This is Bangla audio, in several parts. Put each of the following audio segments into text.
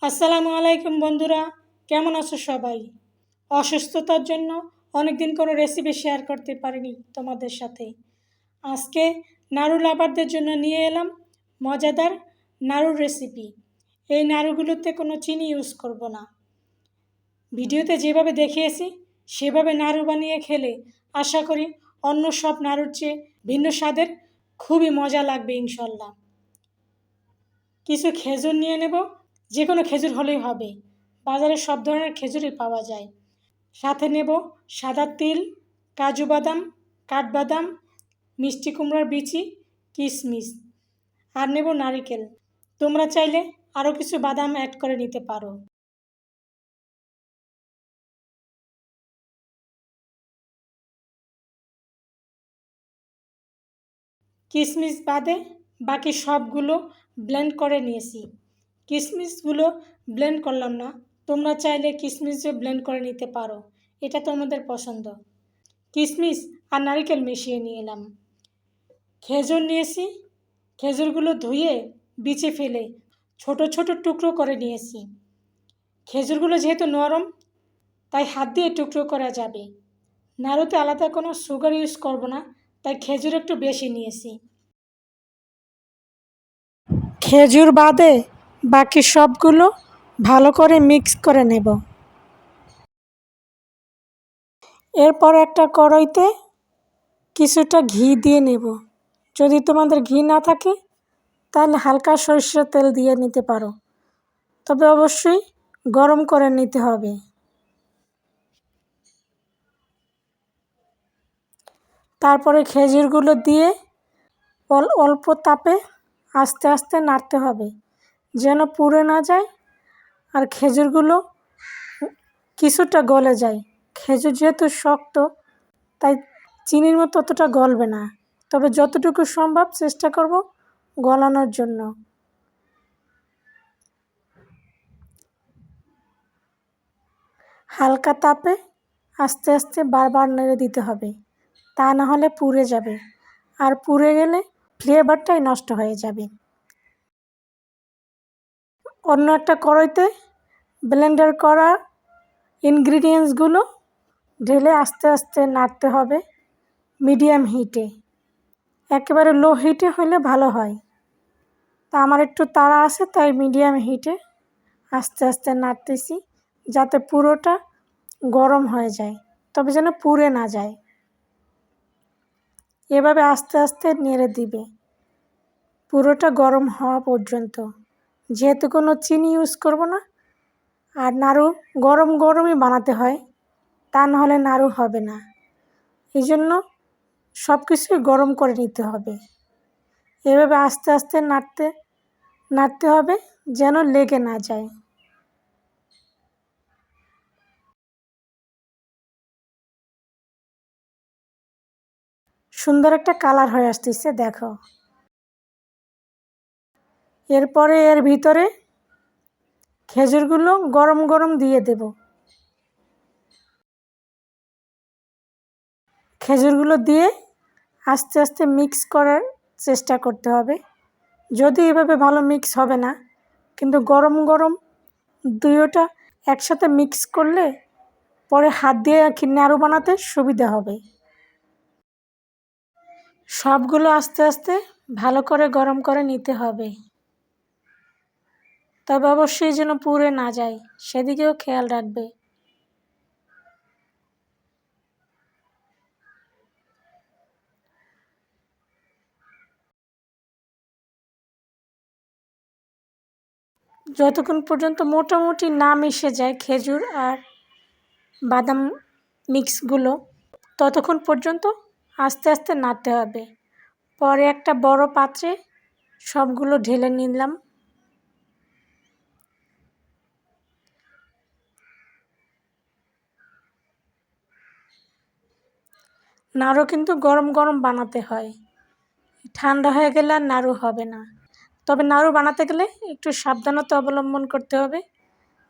আসসালামু আলাইকুম বন্ধুরা, কেমন আছো সবাই? অসুস্থতার জন্য অনেক দিন কোনো রেসিপি শেয়ার করতে পারিনি তোমাদের সাথে। আজকে নাড়ু লাভারদের জন্য নিয়ে এলাম মজাদার নাড়ুর রেসিপি। এই নাড়ুগুলোতে কোনো চিনি ইউজ করব না। ভিডিওতে যেভাবে দেখিয়েছি সেভাবে নাড়ু বানিয়ে খেলে আশা করি অন্য সব নাড়ুর চেয়ে ভিন্ন স্বাদের, খুবই মজা লাগবে ইনশাল্লাহ। কিছু খেজুর নিয়ে নেব, যে কোনো খেজুর হলেই হবে, বাজারে সব ধরনের খেজুরই পাওয়া যায়। সাথে নেব সাদা তিল, কাজু বাদাম, কাঠবাদাম, মিষ্টি কুমড়ার বিচি, কিশমিশ, আর নেব নারিকেল। তোমরা চাইলে আরও কিছু বাদাম অ্যাড করে নিতে পারো। কিশমিশ বাদে বাকি সবগুলো ব্লেন্ড করে নিয়েছি। কিশমিশগুলো ব্লেন্ড করলাম না, তোমরা চাইলে কিশমিশও ব্লেন্ড করে নিতে পারো, এটা তোমাদের পছন্দ। কিশমিশ আর নারিকেল মিশিয়ে নিয়ে এলাম। খেজুর নিয়েছি, খেজুরগুলো ধুয়ে বিচে ফেলে ছোট ছোট টুকরো করে নিয়েছি। খেজুরগুলো যেহেতু নরম তাই হাত দিয়ে টুকরো করা যাবে। নাড়ুতে আলাদা কোনো সুগার ইউজ করব না, তাই খেজুর একটু বেশি নিয়েছি। খেজুর বাদে বাকি সবগুলো ভালো করে মিক্স করে নেব। এরপর একটা কড়াইতে কিছুটা ঘি দিয়ে নেব। যদি তোমাদের ঘি না থাকে তাহলে হালকা সরিষার তেল দিয়ে নিতে পারো, তবে অবশ্যই গরম করে নিতে হবে। তারপরে খেজুরগুলো দিয়ে অল্প তাপে আস্তে আস্তে নাড়তে হবে, যেন পুড়ে না যায় আর খেজুরগুলো কিছুটা গলে যায়। খেজুর যেহেতু শক্ত তাই চিনির মতো অতটা গলবে না, তবে যতটুকু সম্ভব চেষ্টা করব গলানোর জন্য। হালকা তাপে আস্তে আস্তে বারবার নেড়ে দিতে হবে, তা না হলে পুড়ে যাবে, আর পুড়ে গেলে ফ্লেভারটাই নষ্ট হয়ে যাবে। অন্য একটা কড়াইতে ব্লেন্ডার করা ইনগ্রিডিয়েন্টসগুলো ঢেলে আস্তে আস্তে নাড়তে হবে মিডিয়াম হিটে। একেবারে লো হিটে হলে ভালো হয়, তা আমার একটু তাড়া আছে তাই মিডিয়াম হিটে আস্তে আস্তে নাড়তেছি, যাতে পুরোটা গরম হয়ে যায়, তবে যেন পুড়ে না যায়। এভাবে আস্তে আস্তে নেড়ে দিবে পুরোটা গরম হওয়া পর্যন্ত। যেহেতু কোনো চিনি ইউজ করব না, আর নাড়ু গরম গরমই বানাতে হয়, তা নাহলে নাড়ু হবে না। এই জন্য সব কিছুই গরম করে নিতে হবে। এভাবে আস্তে আস্তে নাড়তে হবে যেন লেগে না যায়। সুন্দর একটা কালার হয়ে আসতেছে, দেখো। এরপরে এর ভিতরে খেজুরগুলো গরম গরম দিয়ে দেব। খেজুরগুলো দিয়ে আস্তে আস্তে মিক্স করার চেষ্টা করতে হবে। যদি এভাবে ভালো মিক্স হবে না, কিন্তু গরম গরম দুইটা একসাথে মিক্স করলে পরে হাত দিয়ে নাড়ু বানাতে সুবিধা হবে। সবগুলো আস্তে আস্তে ভালো করে গরম করে নিতে হবে, তবে অবশ্যই যেন পুড়ে না যায় সেদিকেও খেয়াল রাখবে। যতক্ষণ পর্যন্ত মোটামুটি না মিশে যায় খেজুর আর বাদাম মিক্সগুলো, ততক্ষণ পর্যন্ত আস্তে আস্তে নাড়তে হবে। পরে একটা বড় পাত্রে সবগুলো ঢেলে নিলাম। নাড়ু কিন্তু গরম গরম বানাতে হয়, ঠান্ডা হয়ে গেলে আর নাড়ু হবে না। তবে নাড়ু বানাতে গেলে একটু সাবধানতা অবলম্বন করতে হবে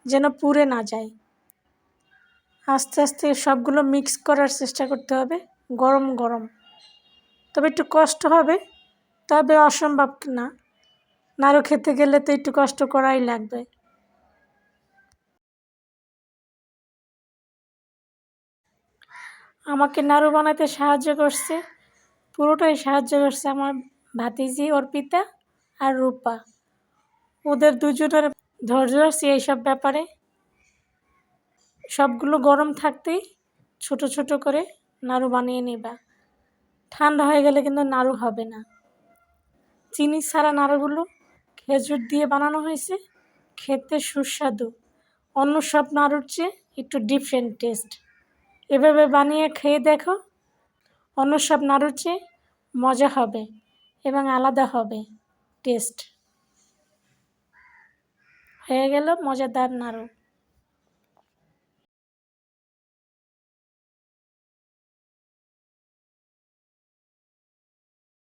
যেন পুড়ে না যায়। আস্তে আস্তে সবগুলো মিক্স করার চেষ্টা করতে হবে গরম গরম, তবে একটু কষ্ট হবে, তবে অসম্ভব না। নাড়ু খেতে গেলে তো একটু কষ্ট করাই লাগবে। আমাকে নাড়ু বানাতে সাহায্য করছে, পুরোটাই সাহায্য করছে আমার ভাতিজি অর্পিতা আর রূপা। ওদের দুজনের ধৈর্য আছে এইসব ব্যাপারে। সবগুলো গরম থাকতেই ছোট ছোট করে নাড়ু বানিয়ে নেবা। ঠান্ডা হয়ে গেলে কিন্তু নাড়ু হবে না। চিনি ছাড়া নাড়ুগুলো খেজুর দিয়ে বানানো হয়েছে, খেতে সুস্বাদু। অন্য সব নাড়ুর চেয়ে একটু ডিফারেন্ট টেস্ট। এভাবে বানিয়ে খেয়ে দেখো, অন্য সব নাড়ুর চেয়ে মজা হবে এবং আলাদা হবে টেস্ট। হয়ে গেল মজাদার নাড়ু।